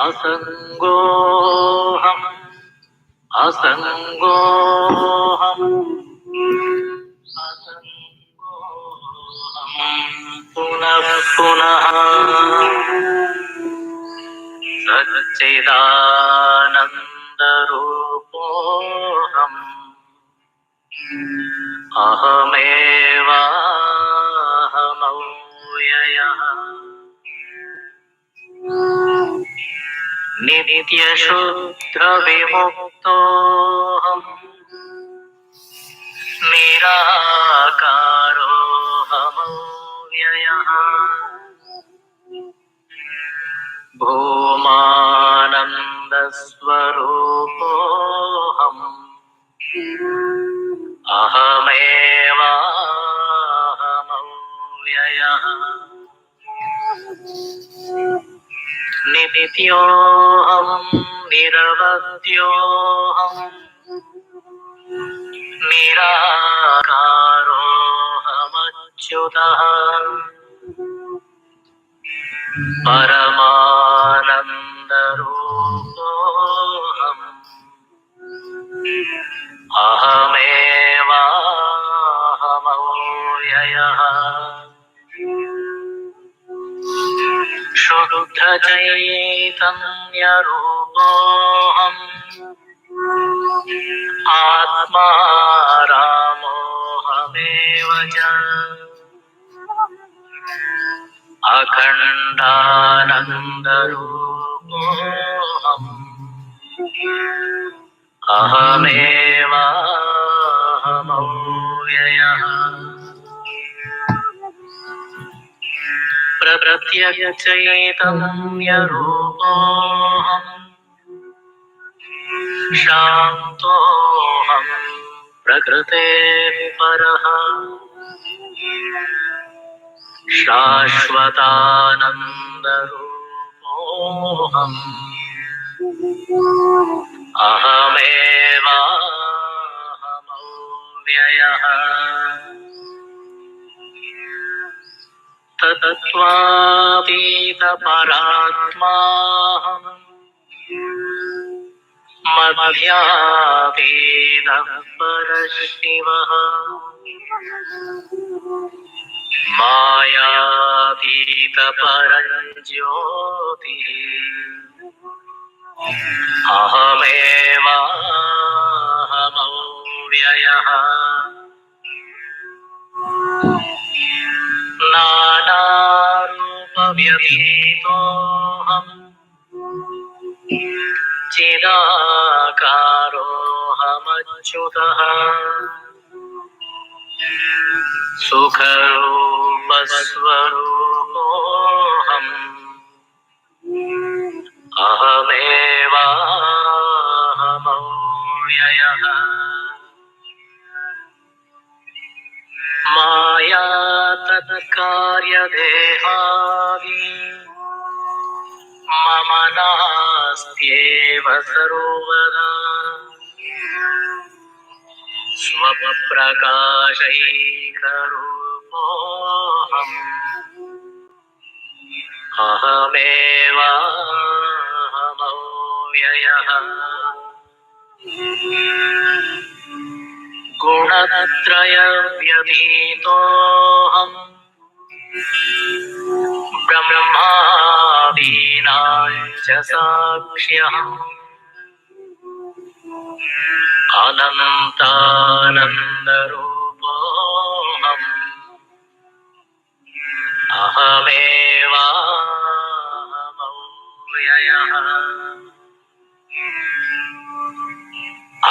असंगोऽहम् असंगोऽहम् असंगोऽहम् पुनः पुनः सच्चिदानन्दरूपोऽहम् अहमेवाहमव्ययः नित्यशुद्धविमुक्तोऽहम् निराकारोऽहमव्ययः भूमानन्दस्वरूपोऽहम् अहमेवाहमव्ययः नित्योऽहम् निरवध्योऽहम् निराकारोऽहमच्युतः परमानन्दरूपोऽहम् अहमेवाहमव्ययः शुद्धचैतन्यरूपोऽहम् आत्मा रामोऽहमेव च अखण्डानन्दरूपोऽहम् अहमेवाहमव्ययः प्रत्यक्षचैतन्यरूपोऽहम् शान्तोऽहम् प्रकृतेः परः शाश्वतानन्दरूपोऽहम् अहमेवाहमव्ययः तत्त्वातीतपरात्माहम् मध्यातीतः परशिवः मायातीतपरञ्ज्योतिः अहमेवाहमव्ययः नानारूपव्यतीतोऽहम् चिदाकारोऽहमच्युतः सुखरूपस्वरूपोऽहम् अहमेवाहमव्ययः माया तत्कार्यदेहादि मम नास्त्येव सर्वदा स्वप्रकाशैकरूपोऽहम् अहमेवाहमव्ययः गुणत्रयव्यतीतोऽहम् ब्रह्मादीनां च साक्ष्यम् अनन्तानन्दरूपोऽहम् अहमेवाहमव्ययः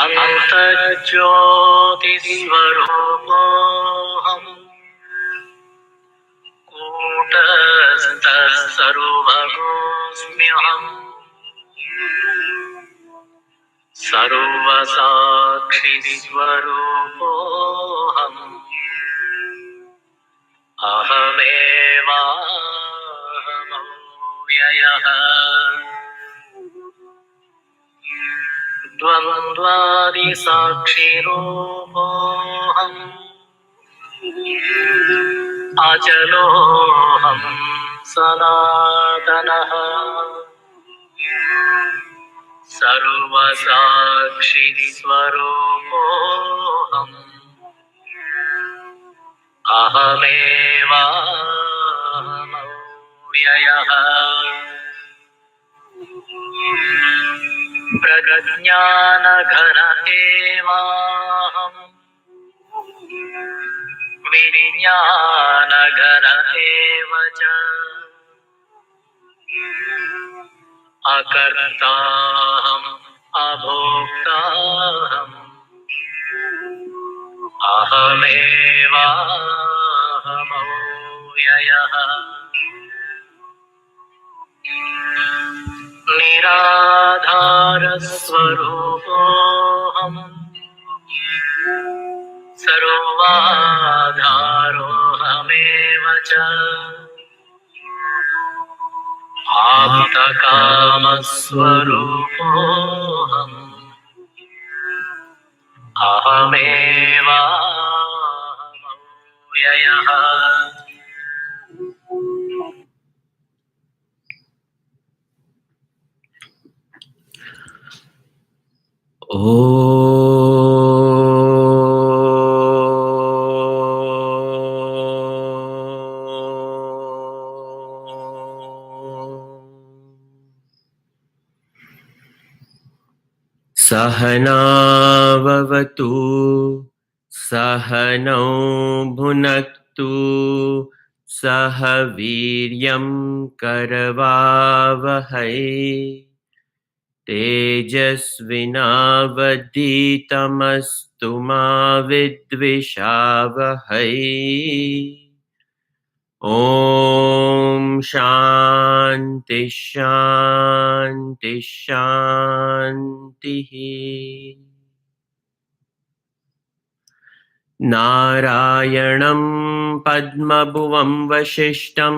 अनन्तज्योतिस्वरूपोऽहम् कूटस्थः सर्वगोऽस्म्यहम् सर्वसाक्षिस्वरूपोऽहम् अहमेवाहमव्ययः द्वन्द्वादिसाक्षिरूपोऽहम् अचलोऽहम् सनातनः सर्वसाक्षि स्वरूपोऽहम् अहमेवाहमव्ययः प्रज्ञानघन एवाहम् विज्ञानघन एव च अकर्ताहम् अभोक्ताहम् अहमेवाहमव्ययः निराधारस्वरूपोऽहम् सर्वाधारोऽहमेव च आप्तकामस्वरूपोऽहम् अहमेवाहमव्ययः सहनाववतु सहनौ भुनक्तु सह वीर्यं करवावहै तेजस्विनावधीतमस्तु मा विद्विषावहै ॐ शान्ति शान्ति शान्तिः नारायणं पद्मभुवं वसिष्ठं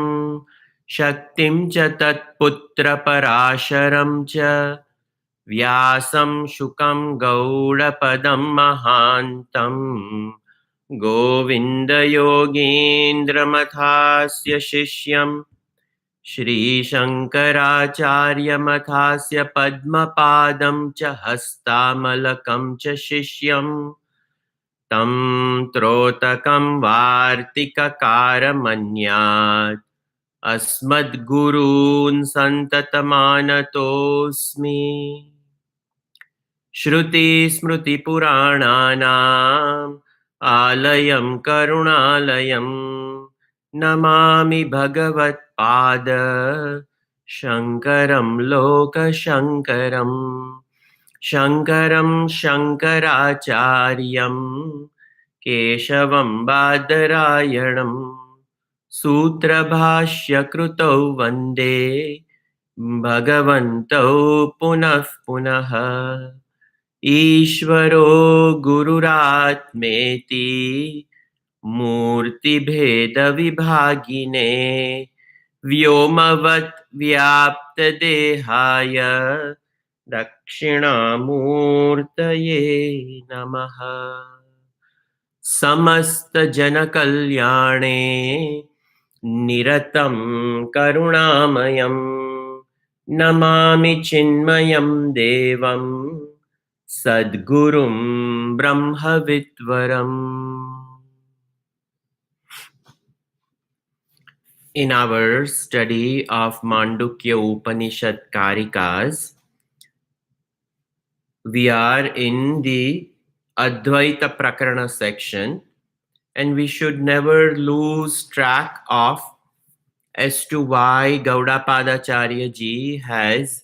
शक्तिं च तत्पुत्रपराशरं च व्यासं शुकं गौडपदं महान्तं गोविन्दयोगीन्द्रमथास्य शिष्यं श्रीशङ्कराचार्यमथास्य पद्मपादं च हस्तामलकं च शिष्यं तं त्रोटकं वार्तिककारमन्यात् अस्मद्गुरून् सन्ततमानतोऽस्मि श्रुतिस्मृतिपुराणानाम् आलयं करुणालयं नमामि भगवत्पाद शङ्करं लोकशङ्करम् शङ्करं शङ्कराचार्यं केशवं बादरायणं सूत्रभाष्यकृतौ वन्दे भगवन्तौ पुनः पुनः ईश्वरो गुरुरात्मेति मूर्तिभेदविभागिने व्योमवत् व्याप्तदेहाय दक्षिणामूर्तये नमः समस्तजनकल्याणे निरतं करुणामयं नमामि चिन्मयं देवं सद्गुरुं ब्रह्मविद्वरम्. In our study of Mandukya Upanishad Karikas, we are in the Advaita Prakarana section, and we should never lose track of as to why Gaudapadacharya ji has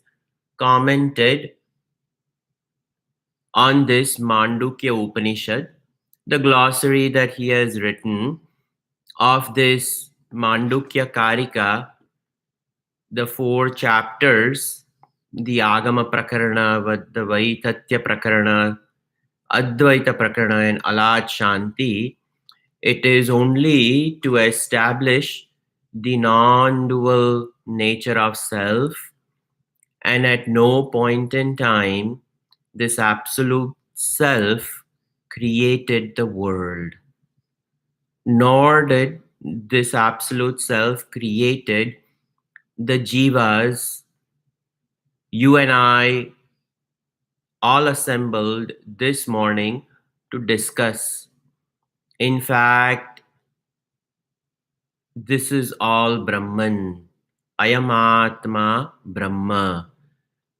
commented on this Mandukya Upanishad, the glossary that he has written of this Mandukya Karika, the 4 chapters, the Agama Prakarana, the Vaitatya Prakarana, Advaita Prakarana, and Alat Shanti. It is only to establish the non-dual nature of self, and at no point in time this absolute self created the world, nor did this absolute self created the jivas you and I all assembled this morning to discuss. In fact, this is all Brahman. Ayamatma Brahma.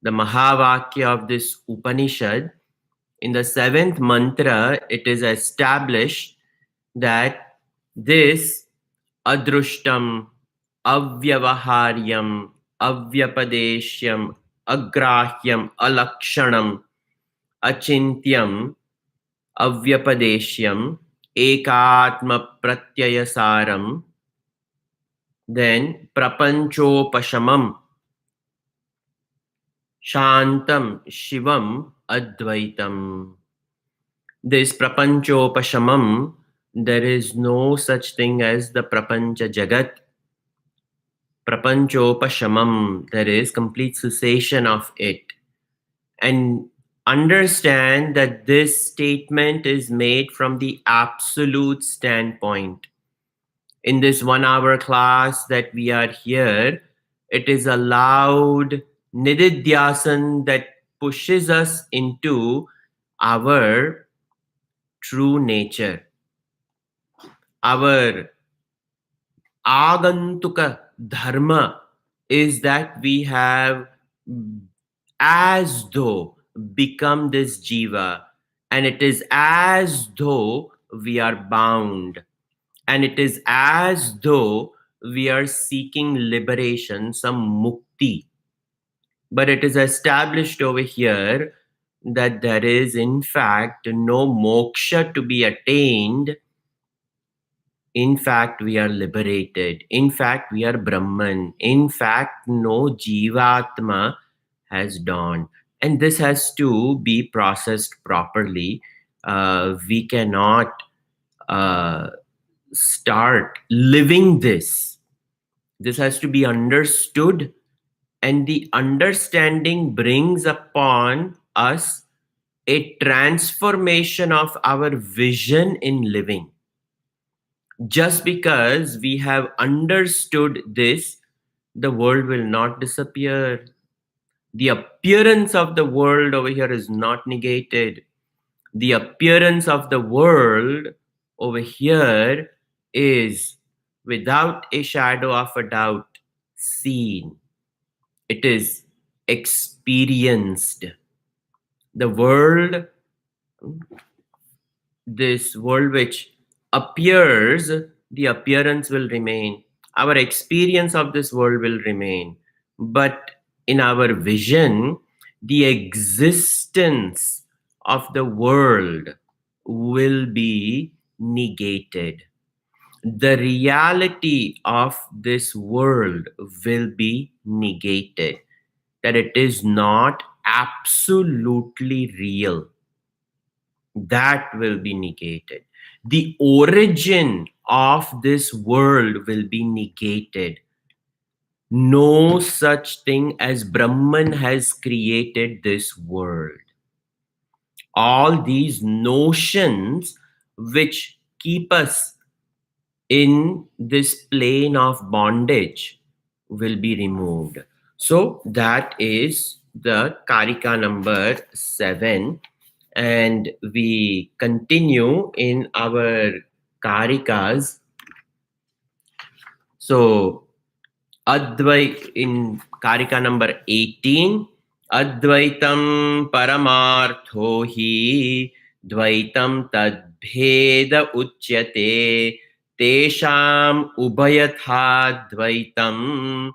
The Mahavakya of this Upanishad, in the seventh mantra, it is established that this adrushtam, avyavaharyam, avyapadeshyam, agrahyam, alakshanam, achintyam, avyapadeshyam, ekatma pratyayasaram, then prapanchopashamam, shantam, shivam, advaitam. This prapanchopashamam, there is no such thing as the prapancha jagat. Prapanchopashamam, there is complete cessation of it. And understand that this statement is made from the absolute standpoint. In this 1 hour class that we are here, it is a loud nididhyasan that pushes us into our true nature, our agantuka dharma is that we have as though become this jiva, and it is as though we are bound, and it is as though we are seeking liberation, some mukti. But it is established over here that there is in fact no moksha to be attained. In fact, we are liberated. In fact, we are Brahman. In fact, no Jivatma has dawned. And this has to be processed properly. We cannot start living this. This has to be understood. And the understanding brings upon us a transformation of our vision in living. Just because we have understood this, the world will not disappear. The appearance of the world over here is not negated. The appearance of the world over here is, without a shadow of a doubt, seen. It is experienced. The world, this world which appears, the appearance will remain. Our experience of this world will remain. But in our vision, the existence of the world will be negated. The reality of this world will be negated. That it is not absolutely real. That will be negated. The origin of this world will be negated. No such thing as Brahman has created this world. All these notions which keep us in this plane of bondage will be removed. So that is the Karika number 7. And we continue in our Karikas. So in Karika number 18, Advaitam Paramartho hi Dvaitam Tadbheda Uchyate Tesham Ubhayatha Dvaitam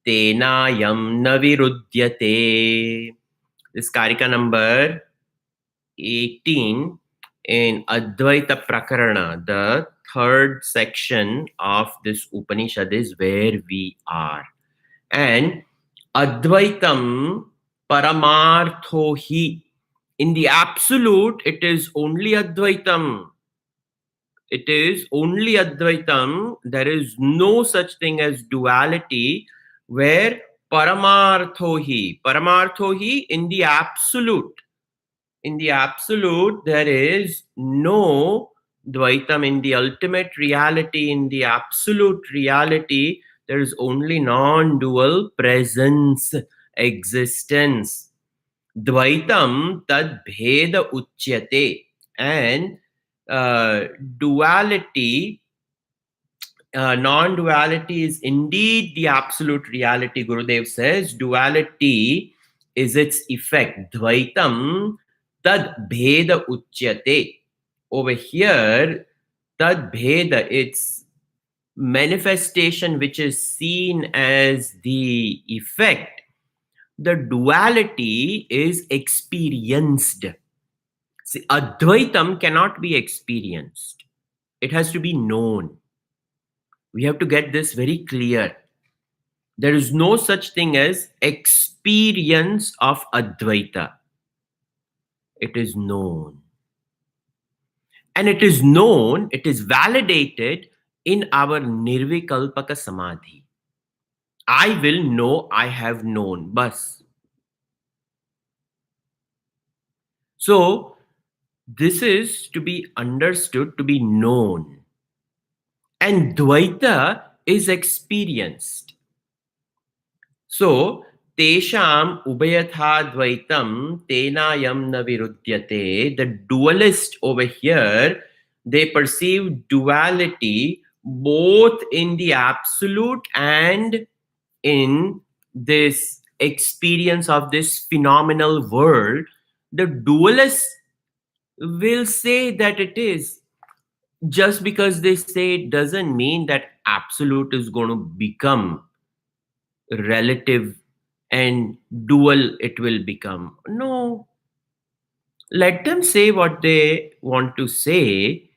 Tenayam Navirudyate. This Karika number 18 in Advaita Prakarana, the third section of this Upanishad, is where we are. And Advaitam Paramartho hi. In the absolute, it is only Advaitam. It is only Advaitam. There is no such thing as duality, where Paramartho hi, in the absolute. In the absolute, there is no Dvaitam. In the ultimate reality, in the absolute reality, there is only non-dual presence. existence. Dvaitam tad bheda uchyate. And uh, duality, non-duality is indeed the absolute reality. Gurudev says duality is its effect. Dvaitam tad bheda uchyate. Over here, tad bheda, it's manifestation which is seen as the effect. The duality is experienced. See, Advaitam cannot be experienced. It has to be known. We have to get this very clear. There is no such thing as experience of Advaita. It is known. And it is known, it is validated in our Nirvikalpaka Samadhi. I will know I have known. Bas. So, this is to be understood, to be known. And Dvaita is experienced. So, Tesham Ubayatha Dvaitam Tenayam na Virudyate. The dualist over here, they perceive duality both in the absolute and in this experience of this phenomenal world. The dualist will say that it is. Just because they say it doesn't mean that absolute is going to become relative and dual it will become. No. Let them say what they want to say.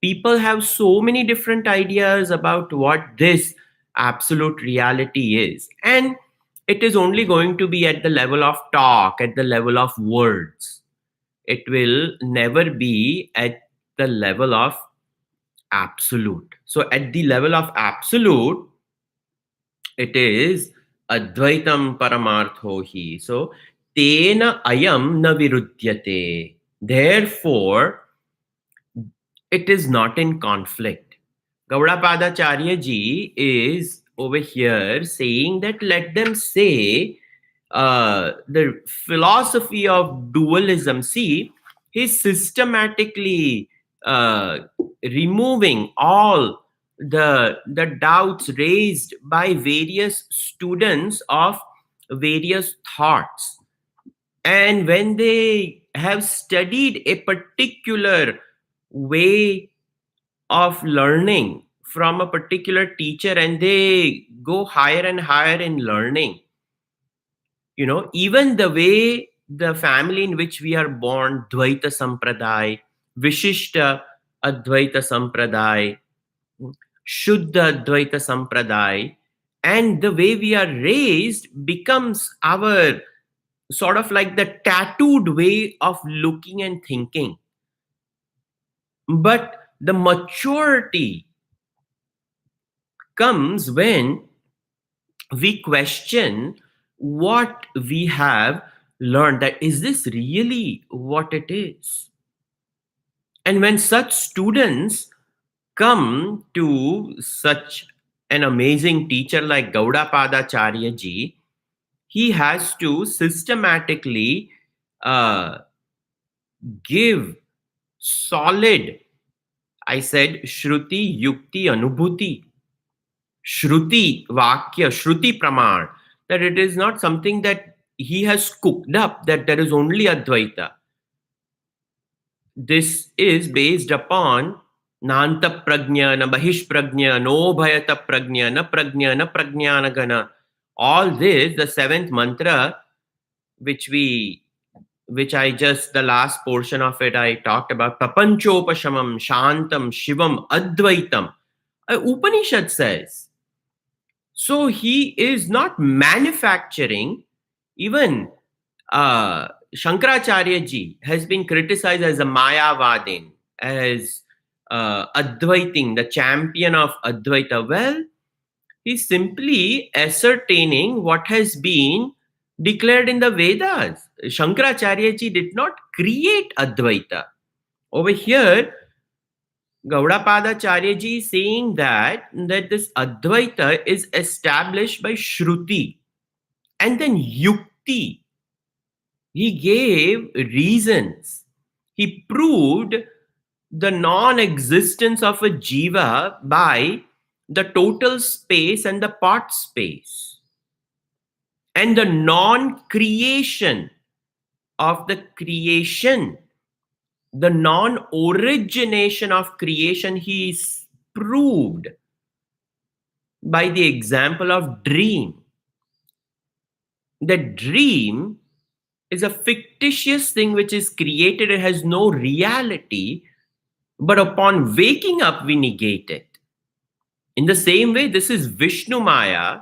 People have so many different ideas about what this absolute reality is. And it is only going to be at the level of talk, at the level of words. It will never be at the level of absolute. So at the level of absolute, it is Advaitam Paramartho hi. So Tena ayam na virudyate. Therefore, it is not in conflict. Gaudapadacharya ji is over here saying that let them say the philosophy of dualism. See, he's systematically uh, removing all the doubts raised by various students of various thoughts. And when they have studied a particular way of learning from a particular teacher and they go higher and higher in learning, even the way the family in which we are born, Dvaita Sampradaya, Vishishta Advaita Sampradaya, Shuddha Advaita Sampradaya, and the way we are raised becomes our sort of like the tattooed way of looking and thinking. But the maturity comes when we question what we have learned, that is this really what it is? And when such students come to such an amazing teacher like Gaudapadacharya ji, he has to systematically uh, give solid, I said, Shruti, Yukti, Anubhuti, Shruti, Vakya, Shruti Praman, that it is not something that he has cooked up, that there is only Advaita. This is based upon Nanta Prajna, na Bahish Prajna, no Bhayata Prajna, na Prajna, na Prajnana Gana. All this, the seventh mantra, which I just, the last portion of it, I talked about, Papanchopashamam, Shantam, Shivam, Advaitam. Upanishad says. So he is not manufacturing. Even Shankaracharya ji has been criticized as a Mayavadin, as Advaiting, the champion of Advaita. Well, he's simply ascertaining what has been declared in the Vedas. Shankaracharya ji did not create Advaita. Over here, Gaudapadacharya ji is saying that this Advaita is established by Shruti. And then yukti, he gave reasons. He proved the non-existence of a jiva by the total space and the part space, and the non-creation of the creation, the non-origination of creation, he proved by the example of dream. The dream is a fictitious thing which is created, it has no reality, but upon waking up we negate it. In the same way, this is Vishnu Maya.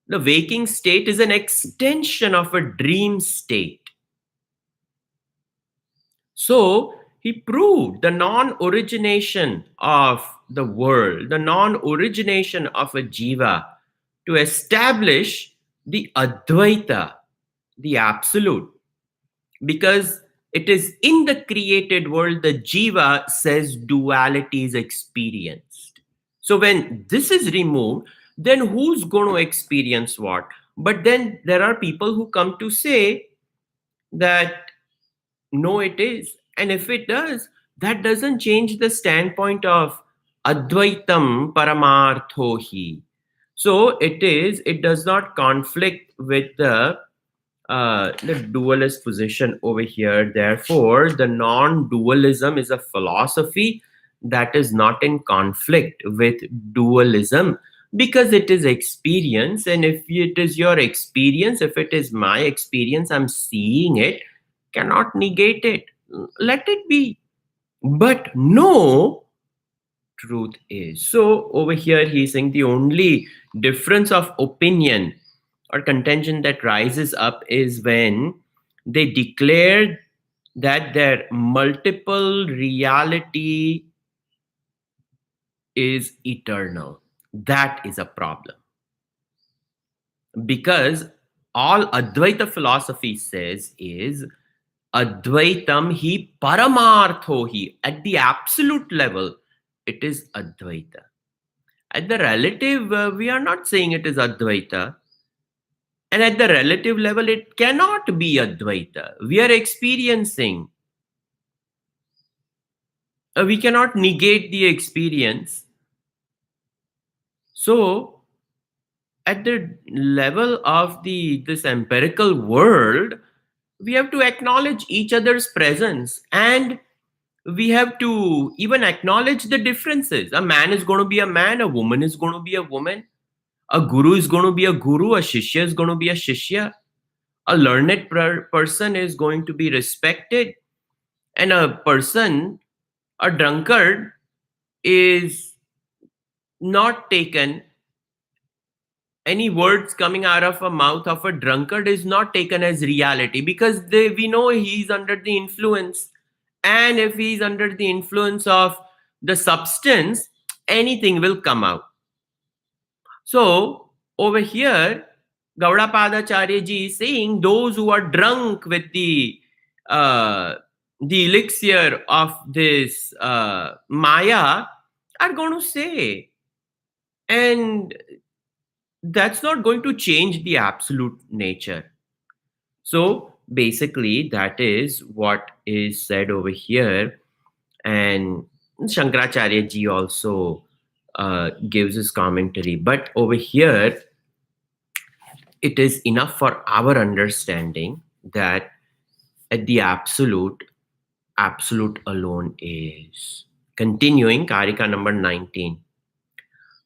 The waking state is an extension of a dream state. So he proved the non-origination of the world, the non-origination of a jiva, to establish the Advaita, the absolute. Because it is in the created world the jiva says duality is experienced. So when this is removed, then who's going to experience what? But then there are people who come to say that no, it is. And if it does, that doesn't change the standpoint of Advaitam Paramartho hi. So it does not conflict with the dualist position over here. Therefore, the non-dualism is a philosophy that is not in conflict with dualism, because it is experience. And if it is your experience, if it is my experience, I'm seeing it, cannot negate it. Let it be. But no, truth is. So over here, he's saying the only difference of opinion or contention that rises up is when they declare that their multiple reality is eternal. That is a problem. Because all Advaita philosophy says is Advaitam hi paramartho hi. At the absolute level, it is Advaita. At the relative, we are not saying it is Advaita. And at the relative level, it cannot be Advaita. We are experiencing. We cannot negate the experience. So, at the level of this empirical world, we have to acknowledge each other's presence, and we have to even acknowledge the differences. A man is going to be a man, a woman is going to be a woman, a guru is going to be a guru, a shishya is going to be a shishya, a learned person is going to be respected, and a person, a drunkard, is not taken. Any words coming out of a mouth of a drunkard is not taken as reality, because we know he's under the influence. And if he's under the influence of the substance, anything will come out. So over here, Gaudapadacharya ji is saying those who are drunk with the elixir of this Maya are going to say, and that's not going to change the absolute nature. So basically, that is what is said over here. And Shankaracharya ji also gives his commentary. But over here, it is enough for our understanding that at the absolute alone is. Continuing, Karika number 19.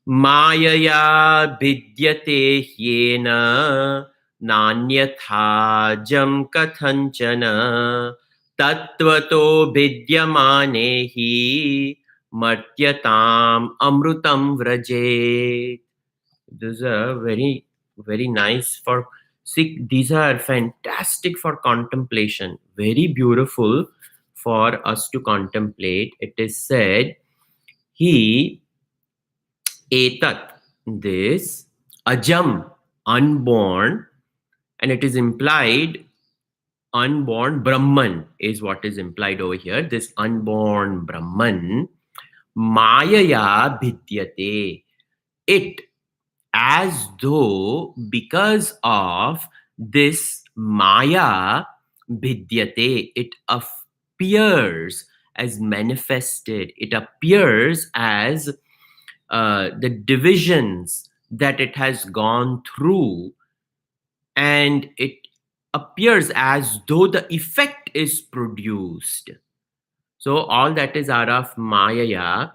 Mayaya vidyate hyena nanyatha kathanchana tattvato vidyamanehi martyatam amrutam vrajet. These are very, very nice for, see, these are fantastic for contemplation, very beautiful for us to contemplate. It is said, he etat, this, ajam, unborn, and it is implied unborn Brahman is what is implied over here. This unborn Brahman, mayaya vidyate, it, as though because of this Maya Vidyate, it appears as manifested, it appears as the divisions that it has gone through, and it appears as though the effect is produced. So all that is out of Maya,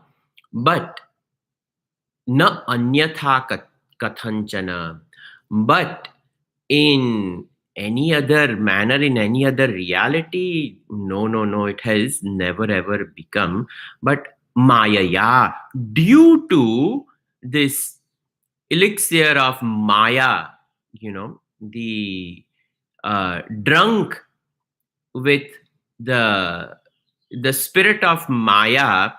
but na anyatha kathanchana. But in any other manner, in any other reality, no, no, no, it has never ever become. But Maya, due to this elixir of Maya, the drunk with the the spirit of Maya,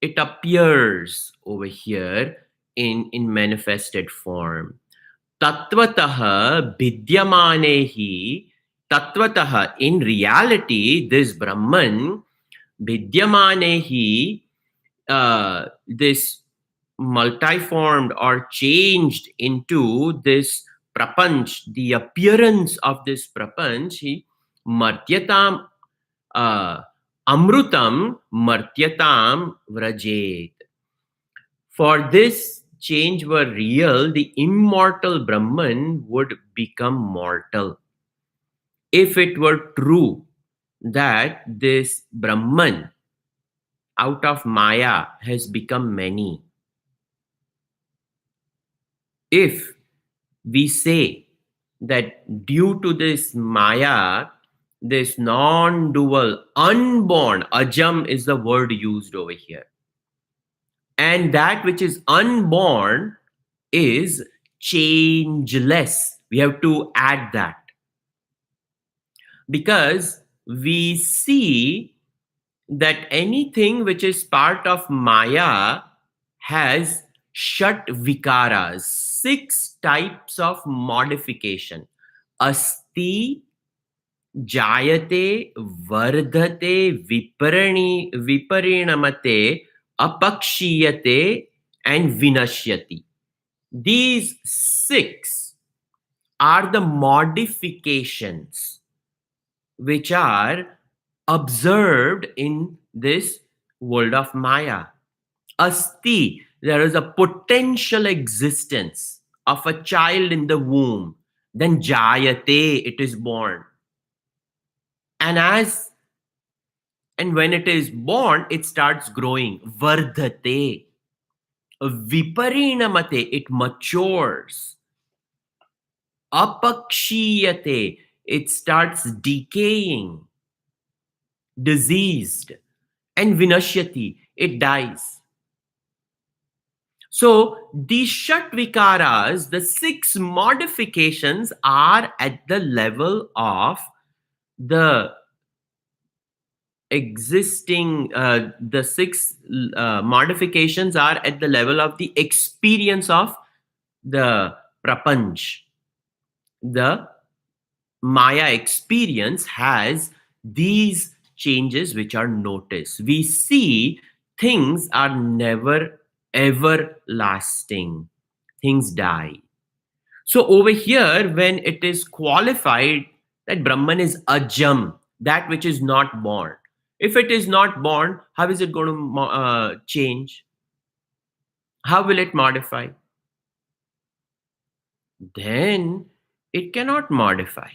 it appears over here in manifested form. Tattvataha vidyamanehi, tattvataha, in reality, this Brahman, vidyamanehi, this multiformed or changed into this prapanch, the appearance of this prapanch, martyatam, uh, amrutam martyatam vrajet. For this change were real, the immortal Brahman would become mortal. If it were true that this Brahman out of Maya has become many, if we say that due to this Maya, this non dual, unborn, ajam is the word used over here, and that which is unborn is changeless. We have to add that because we see that anything which is part of Maya has shat vikaras, 6 types of modification. Asti, jayate, vardhate, viparinamate, apakshiyate, and vinashyati. These 6 are the modifications which are observed in this world of Maya. Asti, there is a potential existence of a child in the womb. Then jayate, it is born. And when it is born, it starts growing. Vardhate. Viparinamate, it matures. Apakshiyate, it starts decaying, diseased. And vinashyati, it dies. So these shat vikaras, the 6 modifications, are at the level of the existing, the 6 modifications are at the level of the experience of the prapanch. The Maya experience has these changes which are noticed. We see things are never ever lasting, things die. So over here, when it is qualified that Brahman is ajam, that which is not born. If it is not born, how is it going to change? How will it modify? Then it cannot modify.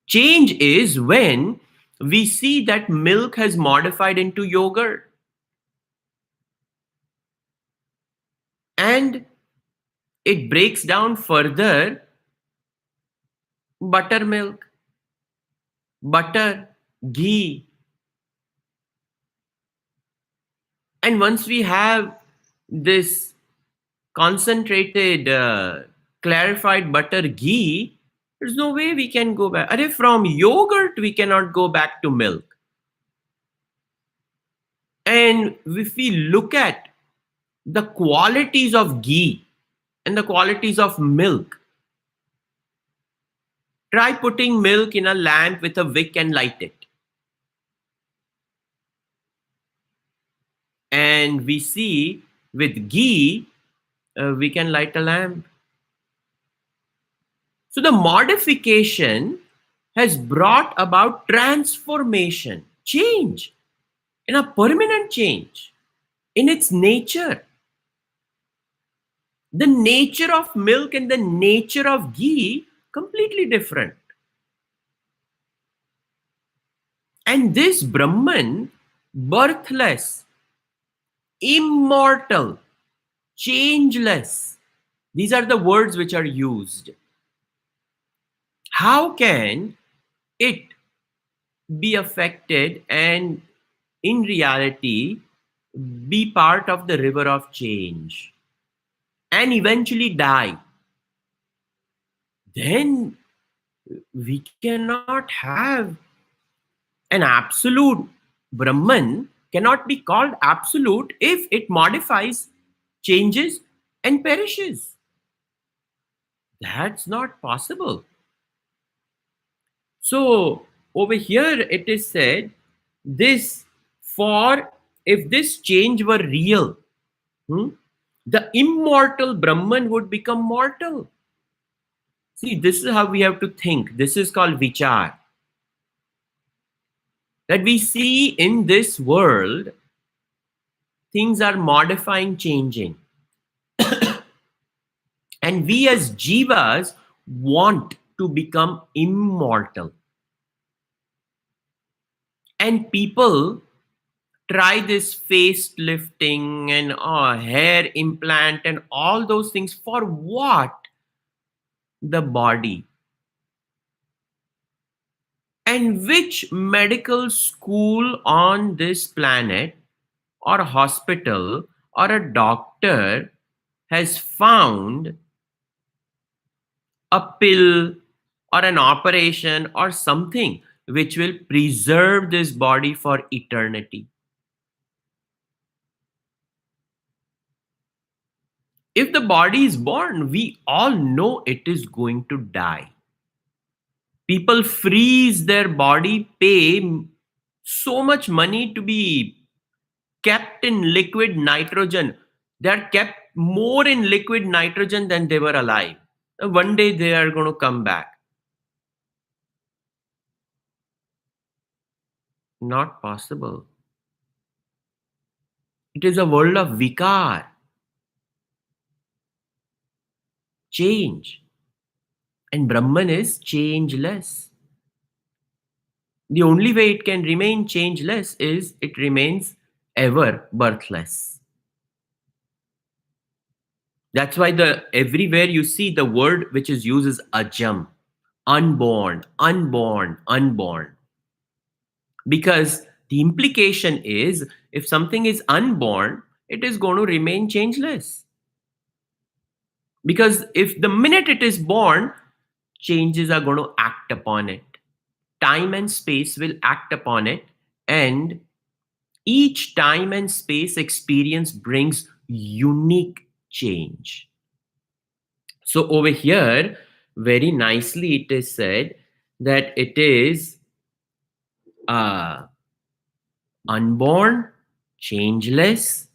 Change is when we see that milk has modified into yogurt. And it breaks down further buttermilk, butter, ghee. And once we have this concentrated, clarified butter ghee, there's no way we can go back. And from yogurt, we cannot go back to milk. And if we look at the qualities of ghee and the qualities of milk, try putting milk in a lamp with a wick and light it. And we see with ghee, we can light a lamp. So the modification has brought about transformation, change, and a permanent change in its nature. The nature of milk and the nature of ghee completely different. And this Brahman, birthless, immortal, changeless, these are the words which are used. How can it be affected and in reality be part of the river of change and eventually die? Then we cannot have an absolute. Brahman cannot be called absolute if it modifies, changes, and perishes. That's not possible. So over here it is said this, for if this change were real, hmm, the immortal Brahman would become mortal. See, this is how we have to think. This is called vichar. That we see in this world, things are modifying, changing. And we as jivas want to become immortal. And people try this face lifting and hair implant and all those things for what? The body. And which medical school on this planet or hospital or a doctor has found a pill or an operation or something which will preserve this body for eternity? If the body is born, we all know it is going to die. People freeze their body, pay so much money to be kept in liquid nitrogen. They're kept more in liquid nitrogen than they were alive. One day they are going to come back. Not possible. It is a world of vikar, change. And Brahman is changeless. The only way it can remain changeless is it remains ever birthless. That's why the everywhere you see the word which is used is ajam, unborn, unborn, unborn. Because the implication is if something is unborn, it is going to remain changeless. Because if the minute it is born, changes are going to act upon it. Time and space will act upon it, and each time and space experience brings unique change. So over here, very nicely it is said that it is uh, unborn, changeless,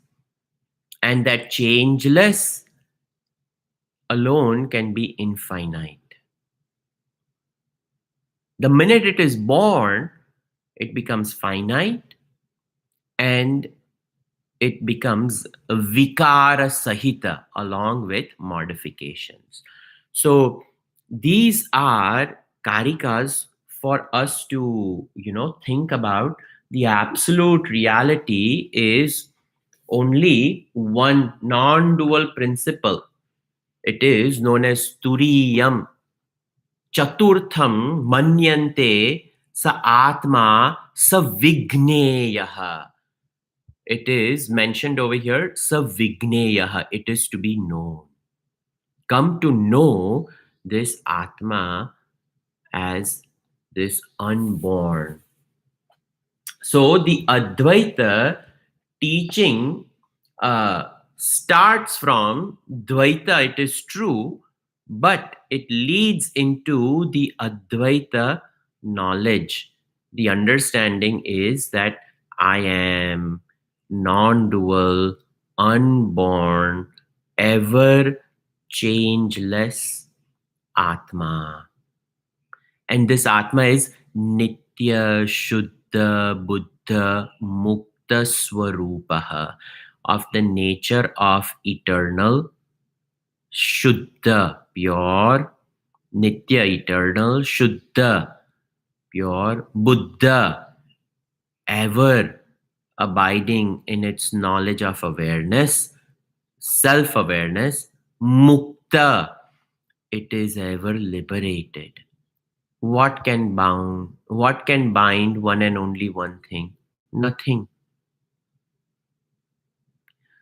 and that changeless alone can be infinite. The minute it is born, it becomes finite and it becomes vikara sahita along with modifications. So these are karikas for us to, think about. The absolute reality is only one non-dual principle. It is known as turiyam. Chaturtham manyante sa atma sa vigneyaha. It is mentioned over here, savigneyaha. It is to be known. Come to know this Atma as this unborn. So the Advaita teaching starts from Dvaita, it is true, but it leads into the Advaita knowledge. The understanding is that I am non-dual, unborn, ever changeless, Atma. And this Atma is Nitya Shuddha Buddha Mukta Swarupaha, of the nature of eternal, Shuddha, pure, Nitya, eternal, Shuddha, pure, Buddha, ever abiding in its knowledge of awareness, self awareness, Mukta, it is ever liberated. What can bind one and only one thing? Nothing.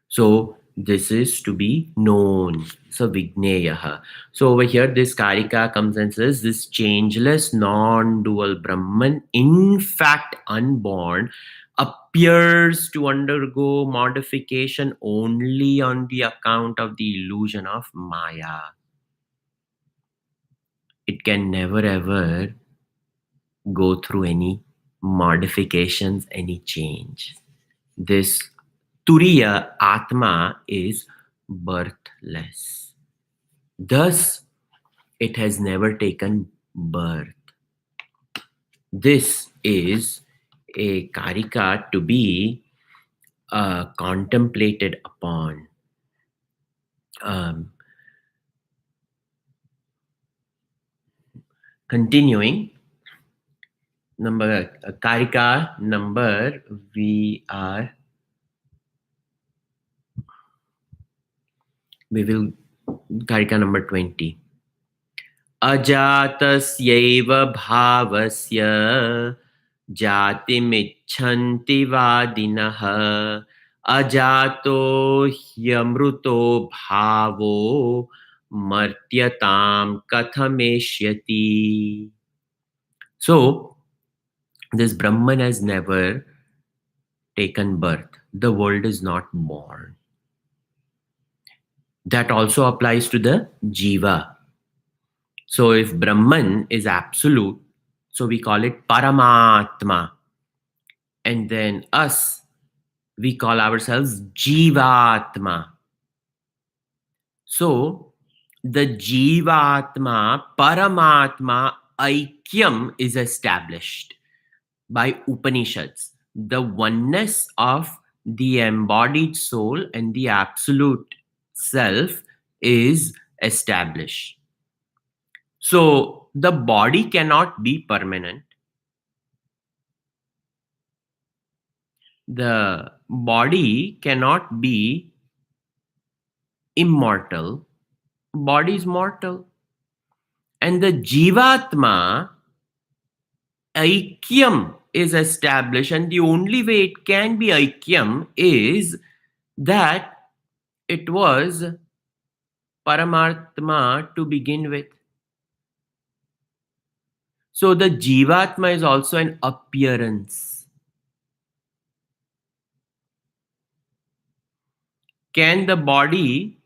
So this is to be known. So Vigneyaha. So over here, this Karika comes and says this changeless, non-dual Brahman, in fact unborn, appears to undergo modification only on the account of the illusion of Maya. It can never ever go through any modifications, any change. This Turiya Atma is birthless. Thus, it has never taken birth. This is a karika to be contemplated upon. Um, Continuing, karika number, we will karika number 20. अजातस्यैव भावस्य जातिमिच्छन्ति वादिनः अजातो ह्यमृतो भावो मर्त्यतां कथमेष्यति. So, this Brahman has never taken birth. The world is not born. That also applies to the Jiva. So if Brahman is absolute, so we call it Paramatma. And then us, we call ourselves Jivatma. So the Jivatma, Paramatma Aikyam is established by Upanishads. The oneness of the embodied soul and the absolute self is established. So the body cannot be permanent. The body cannot be immortal. Body is mortal. And the Jivatma Aikyam is established, and the only way it can be Aikyam is that it was Paramatma to begin with. So the Jivatma is also an appearance. Can the body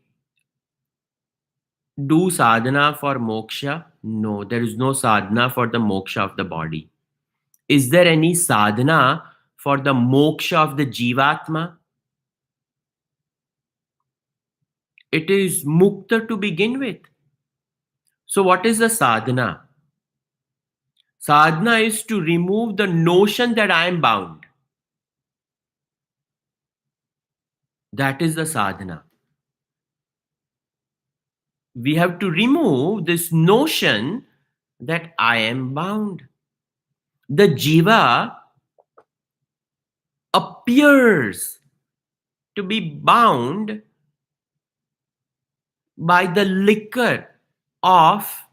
do sadhana for moksha? No, there is no sadhana for the moksha of the body. Is there any sadhana for the moksha of the Jivatma? It is mukta to begin with. So what is the sadhana? Sadhana is to remove the notion that I am bound. That is the sadhana. We have to remove this notion that I am bound. The jiva appears to be bound by the liquor of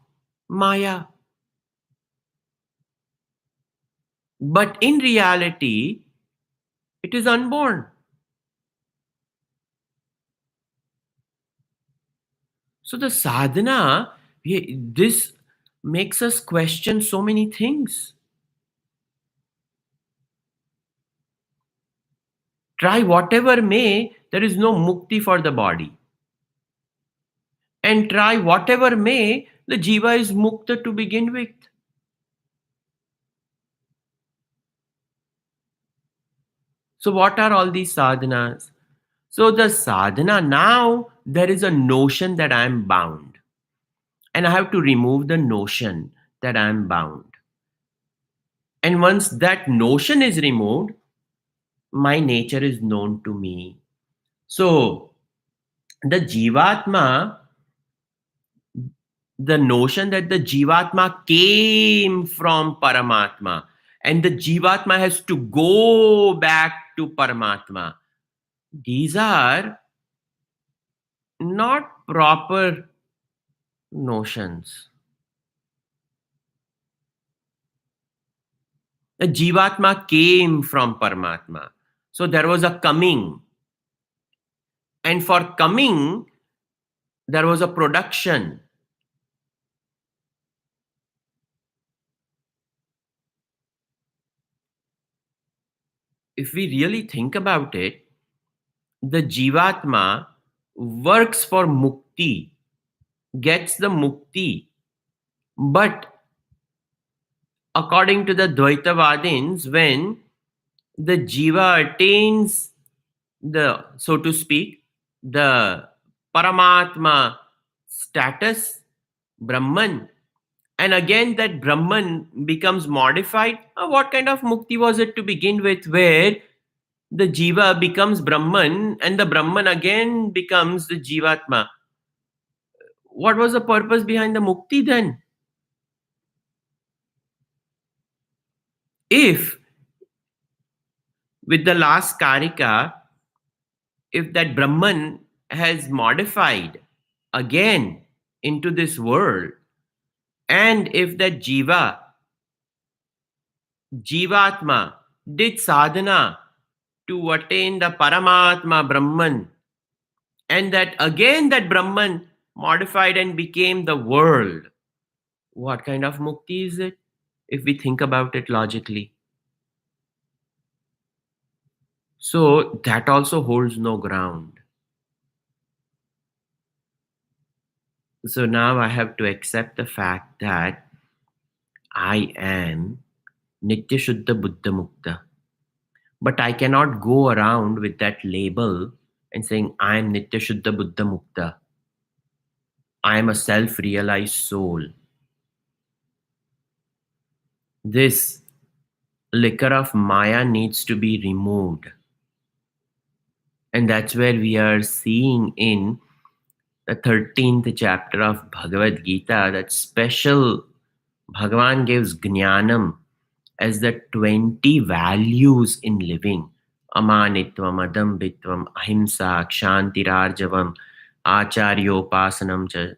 Maya. But in reality, it is unborn. So the sadhana, this makes us question so many things. Try whatever may, there is no mukti for the body. And try whatever may, the jiva is mukta to begin with. So what are all these sadhanas? So the sadhana, now there is a notion that I am bound. and I have to remove the notion that I am bound. And once that notion is removed, my nature is known to me. So the Jivatma, the notion that the Jivatma came from Paramatma and the Jivatma has to go back to Paramatma, these are not proper notions. The Jivatma came from Paramatma. So there was a coming. And for coming, there was a production. If we really think about it, the Jivatma works for mukti, gets the mukti. But according to the Dvaitavadins, when the Jiva attains the, so to speak, the Paramatma status, Brahman, and again that Brahman becomes modified, what kind of mukti was it to begin with, where the Jiva becomes Brahman and the Brahman again becomes the Jivatma? What was the purpose behind the mukti then? If with the last Karika, if that Brahman has modified again into this world, and if that Jivatma, did sadhana to attain the Paramatma Brahman, and that again that Brahman modified and became the world, what kind of mukti is it if we think about it logically? So that also holds no ground. So now I have to accept the fact that I am Nitya Shuddha Buddha Mukta. But I cannot go around with that label and saying, I am Nitya Shuddha Buddha Mukta. I am a self realized soul. This liquor of Maya needs to be removed. And that's where we are seeing in the 13th chapter of Bhagavad Gita that special Bhagavan gives Jnanam as the 20 values in living. Amanitvam, Adambitvam, Ahimsa, Kshantirarjavam, Acharyopasanam cha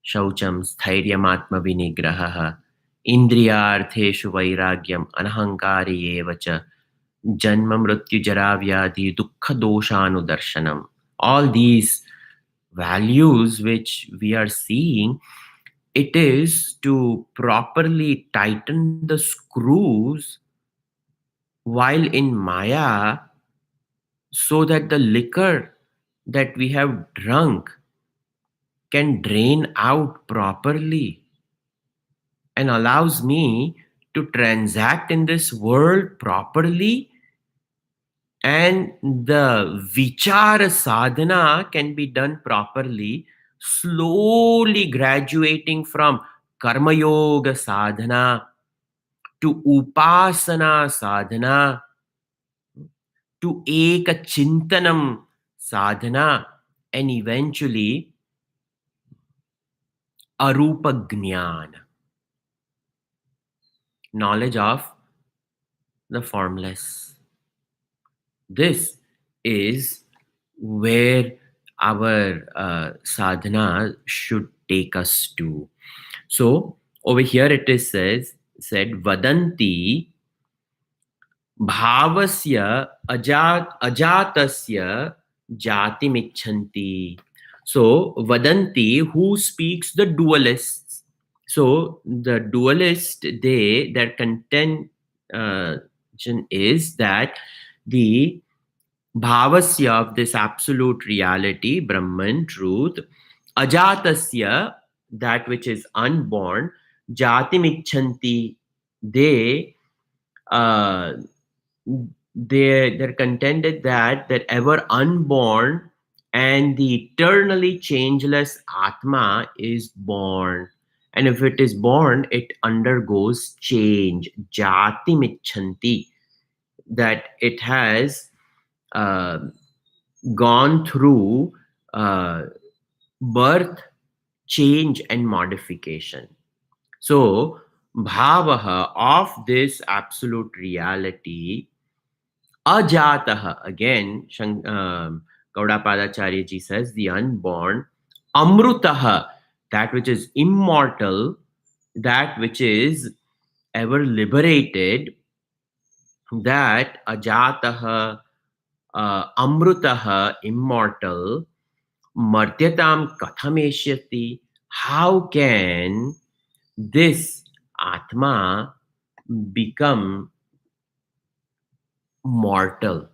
Shaucham, Sthairyam Vinigraha, Indriyartheshu Vairagyam, Anahankari Evacha, Janma Mrityu Jaravyadi, Dukkha Doshanudarshanam. All these values which we are seeing, it is to properly tighten the screws while in Maya, so that the liquor that we have drunk can drain out properly and allows me to transact in this world properly, and the vichara sadhana can be done properly, slowly graduating from karma yoga sadhana to upasana sadhana to eka chintanam sadhana, and eventually arupa jnana, knowledge of the formless. This is where our sadhana should take us to. So over here it is said vadanti bhavasya ajatasya jatimichanti. So vadanti, who speaks? The dualists. So the dualist, their contention is that the bhavasya of this absolute reality, Brahman, truth, ajatasya, that which is unborn, jatimichanti, they they're contended that ever unborn and the eternally changeless Atma is born. And if it is born, it undergoes change, jati michanti, that it has uh, gone through uh, birth, change, and modification. So, bhavaha of this absolute reality, ajataha, again, Gaudapadacharya ji says, the unborn, amrutaha, that which is immortal, that which is ever liberated, that ajataha, amrutaha, immortal, martyatam kathameshyati, how can this Atma become mortal?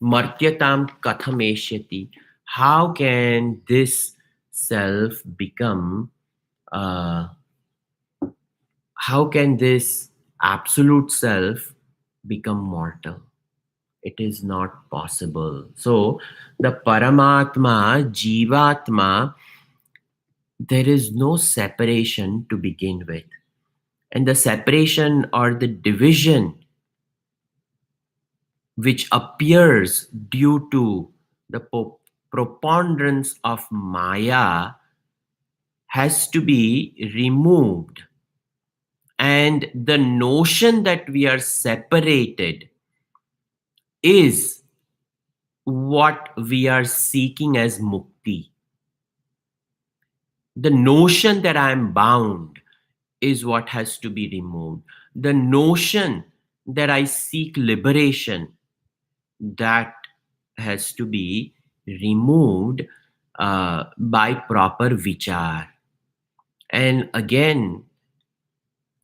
Martyatam kathameshyati. How can this self become, uh, how can this absolute self become mortal? It is not possible. So, the Paramatma, Jivatma, there is no separation to begin with. And the separation or the division which appears due to the preponderance of Maya has to be removed. And the notion that we are separated is what we are seeking as mukti. The notion that I am bound is what has to be removed. The notion that I seek liberation, that has to be removed by proper vichar. And again,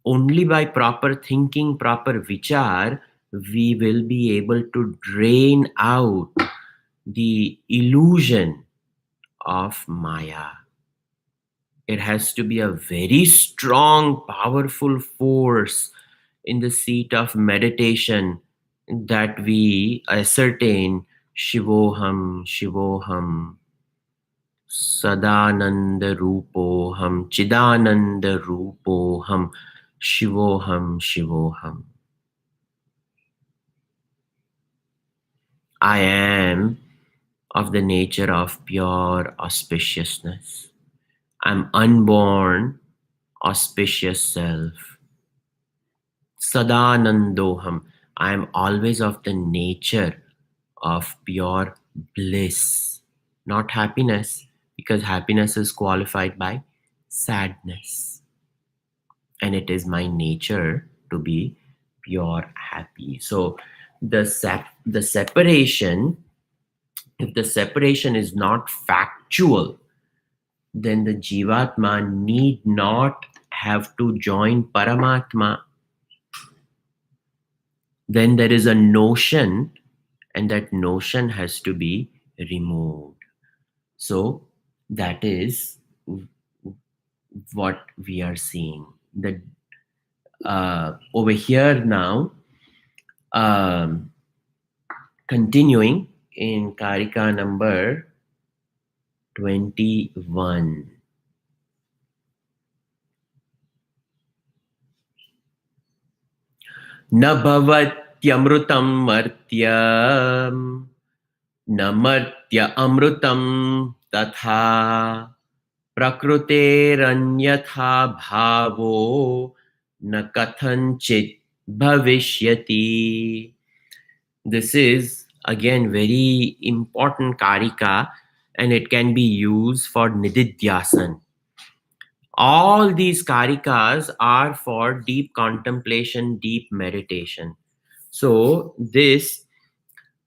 only by proper thinking, proper vichar, we will be able to drain out the illusion of Maya. It has to be a very strong, powerful force in the seat of meditation that we ascertain Shivoham, Shivoham, Sadananda Rupoham, Chidananda Rupoham, Shivoham, Shivoham. I am of the nature of pure auspiciousness. I'm unborn, auspicious self. Sadanandoham. I am always of the nature of pure bliss, not happiness, because happiness is qualified by sadness. And it is my nature to be pure happy. So the separation, if the separation is not factual, then the Jivatma need not have to join Paramatma. Then there is a notion, and that notion has to be removed. So that is what we are seeing. The over here now, um, continuing in Karika number 21. न भवत्यमृतं मर्त्यं न मर्त्य अमृतं तथा प्रकृतेरन्यथा भावो न कथंचित bhavishyati. This is again very important karika, and it can be used for nididhyasan. All these karikas are for deep contemplation, deep meditation. So this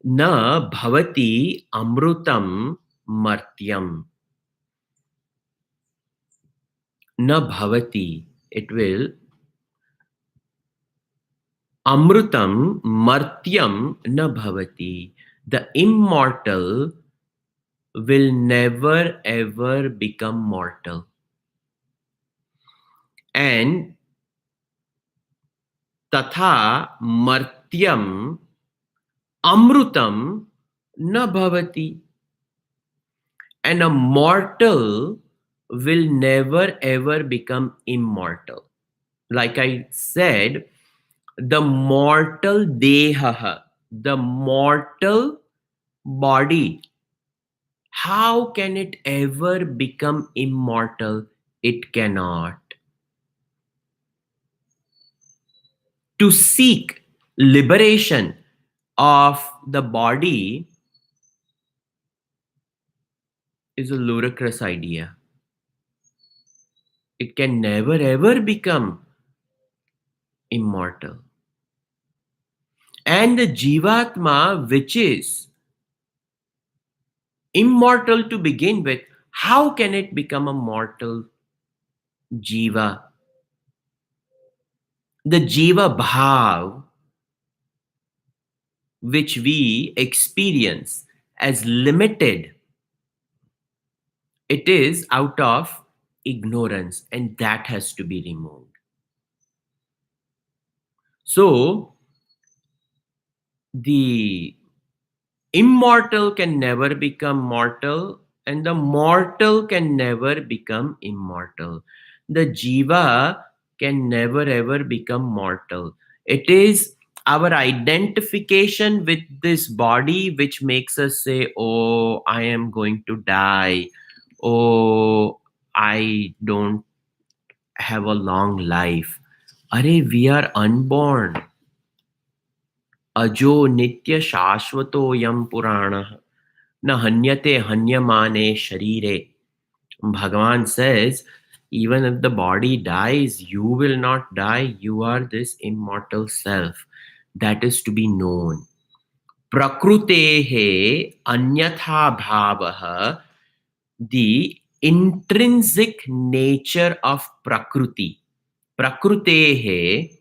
na bhavati amrutam martyam. Na bhavati, it will, amrutam martyam na bhavati. The immortal will never ever become mortal. And tatha martyam amrutam na bhavati. And a mortal will never ever become immortal. Like I said, the mortal deha, the mortal body, how can it ever become immortal? It cannot. To seek liberation of the body is a ludicrous idea. It can never ever become immortal. And the Jivatma, which is immortal to begin with, how can it become a mortal Jiva? The Jiva Bhav, which we experience as limited, it is out of ignorance, and that has to be removed. So, the immortal can never become mortal, and the mortal can never become immortal. The Jiva can never ever become mortal. It is our identification with this body which makes us say, oh, I am going to die. Oh, I don't have a long life. Are, we are unborn. Ajo nitya shashvato yam purana. Na hanyate hanyamane sharire. Bhagavan says, even if the body dies, you will not die. You are this immortal self. That is to be known. Prakrutehe anyatha bhavaha, the intrinsic nature of Prakriti. Prakrutehe,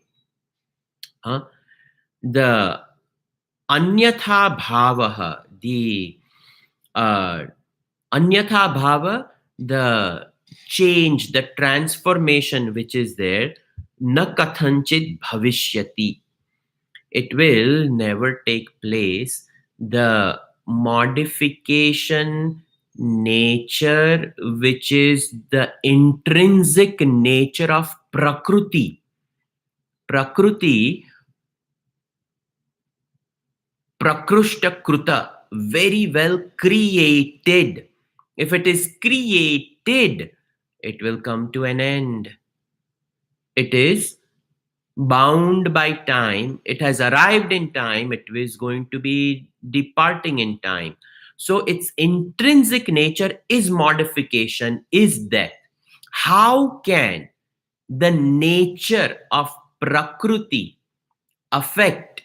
the anyatha bhavaha, the uh, anyatha bhava, the change, the transformation which is there, na kathanchit bhavishyati, it will never take place. The modification nature, which is the intrinsic nature of Prakriti. Prakriti, Prakrushta Kruta, very well created. If it is created, it will come to an end. It is bound by time. It has arrived in time. It is going to be departing in time. So its intrinsic nature is modification, is death. How can the nature of Prakriti affect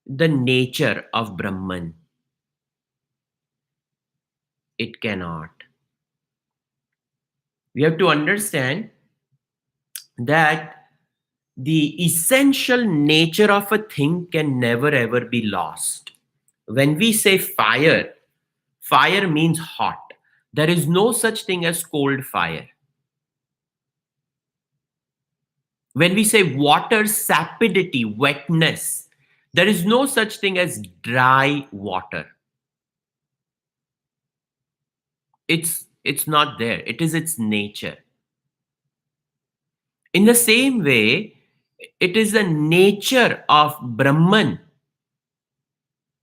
the nature of Brahman? It cannot. We have to understand that the essential nature of a thing can never ever be lost. When we say fire, fire means hot. There is no such thing as cold fire. When we say water sapidity, wetness, there is no such thing as dry water. It's not there. It is its nature. In the same way, it is the nature of Brahman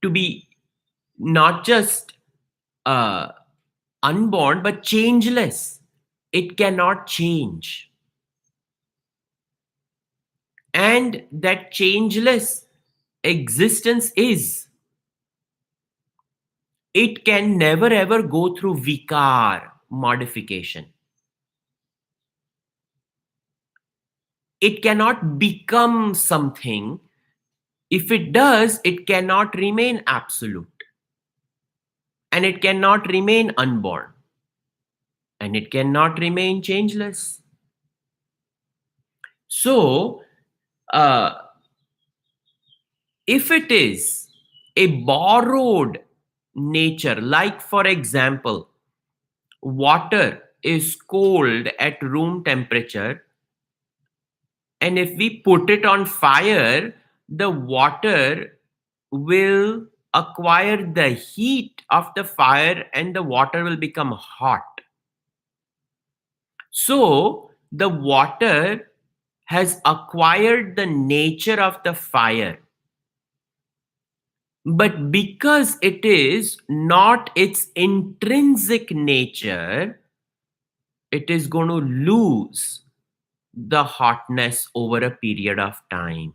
to be not just unborn but changeless. It cannot change. And that changeless existence is, it can never ever go through vikar, modification. It cannot become something. If it does, it cannot remain absolute. And it cannot remain unborn. And it cannot remain changeless. So, if it is a borrowed nature, like for example, water is cold at room temperature, and if we put it on fire, the water will acquire the heat of the fire and the water will become hot. So the water has acquired the nature of the fire. But because it is not its intrinsic nature, it is going to lose the hotness over a period of time.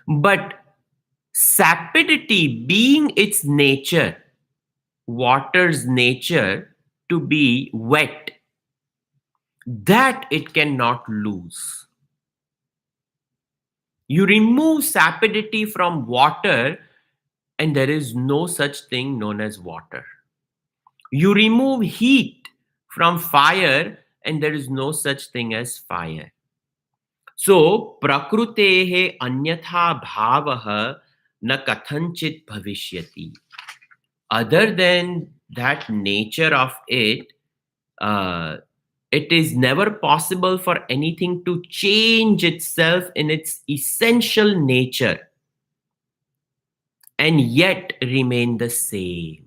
But sapidity being its nature, water's nature to be wet, that it cannot lose. You remove sapidity from water, and there is no such thing known as water. You remove heat from fire, and there is no such thing as fire. So, prakrutehe anyatha bhavaha na kathanchit bhavishyati. Other than that nature of it, uh, it is never possible for anything to change itself in its essential nature and yet remain the same.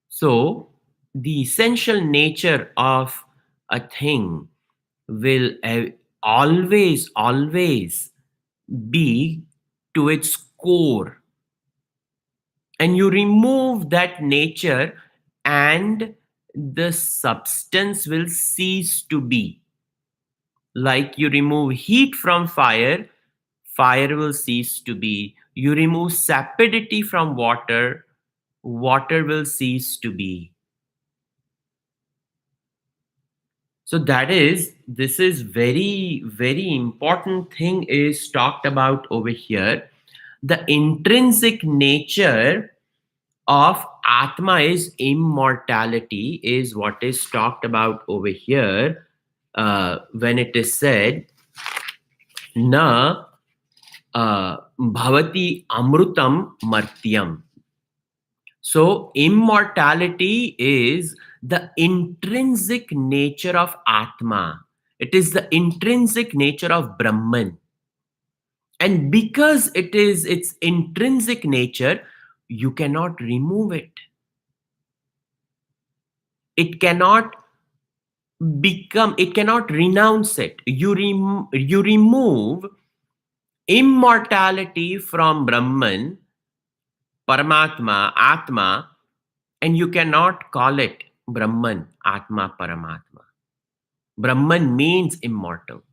So, the essential nature of a thing will always be to its core. And you remove that nature, and the substance will cease to be. Like you remove heat from fire, fire will cease to be. You remove sapidity from water, water will cease to be. So this is very important thing is talked about over here. The intrinsic nature of Atma is immortality, is what is talked about over here when it is said, na bhavati amrutam martyam. So, immortality is the intrinsic nature of Atma. It is the intrinsic nature of Brahman. And because it is its intrinsic nature, you cannot remove it. It cannot renounce it. You remove immortality from Brahman, Paramatma, Atma, and you cannot call it Brahman, Atma, Paramatma. Brahman means immortal.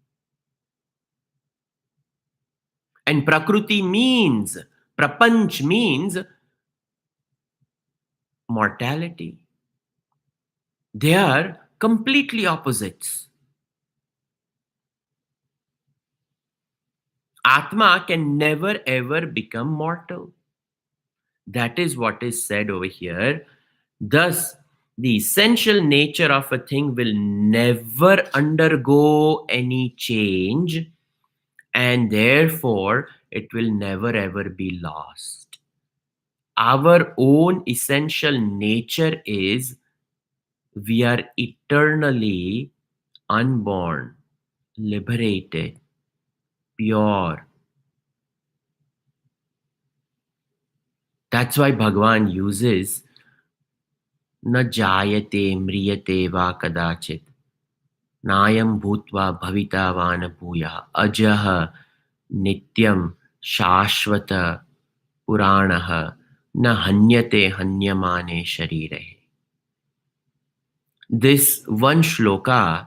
And Prakriti means, Prapanch means mortality. They are completely opposites. Atma can never ever become mortal. That is what is said over here. Thus, the essential nature of a thing will never undergo any change, and therefore it will never ever be lost. Our own essential nature is we are eternally unborn, liberated, pure. That's why Bhagavan uses na jayate mriyate va kadachit nayam bhutva bhavitavana bhuya ajaha nityam shashvata puranaha na hanyate hanyamane sharire. This one shloka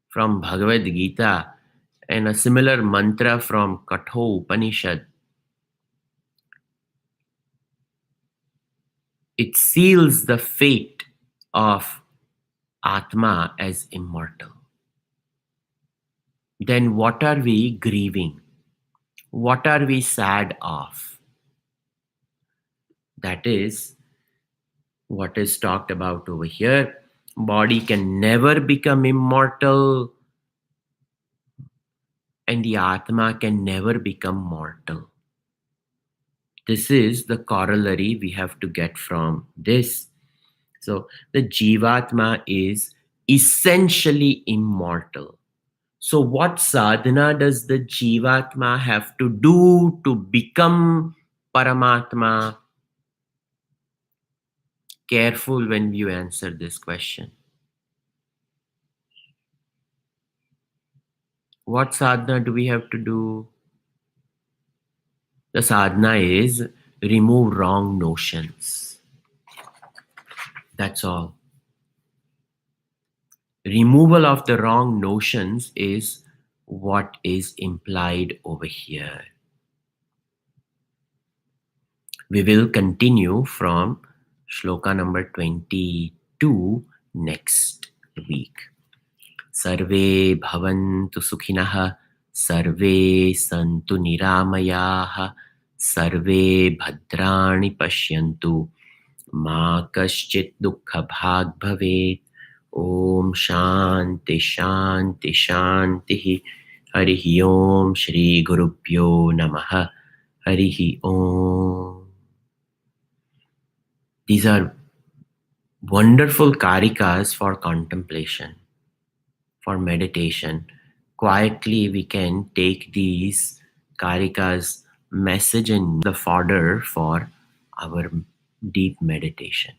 from Bhagavad Gita and a similar mantra from Katho Upanishad, it seals the fate of Atma as immortal. Then what are we grieving? What are we sad of? That is what is talked about over here. Body can never become immortal, and the Atma can never become mortal. This is the corollary we have to get from this. So the Jivatma is essentially immortal. So, what sadhana does the Jivatma have to do to become Paramatma? Careful when you answer this question. What sadhana do we have to do? The sadhana is remove wrong notions. That's all. Removal of the wrong notions is what is implied over here. We will continue from shloka number 22 next week. Sarve bhavantu sukhinah, sarve santu niramayaha, sarve bhadrani pashyantu, ma kaschit dukkha bhag bhavet. Om Shanti Shanti Shanti. Harihi Om Shri Gurubhyo Namaha. Harihi Om. These are wonderful karikas for contemplation, for meditation. Quietly, we can take these karikas' message and the fodder for our deep meditation.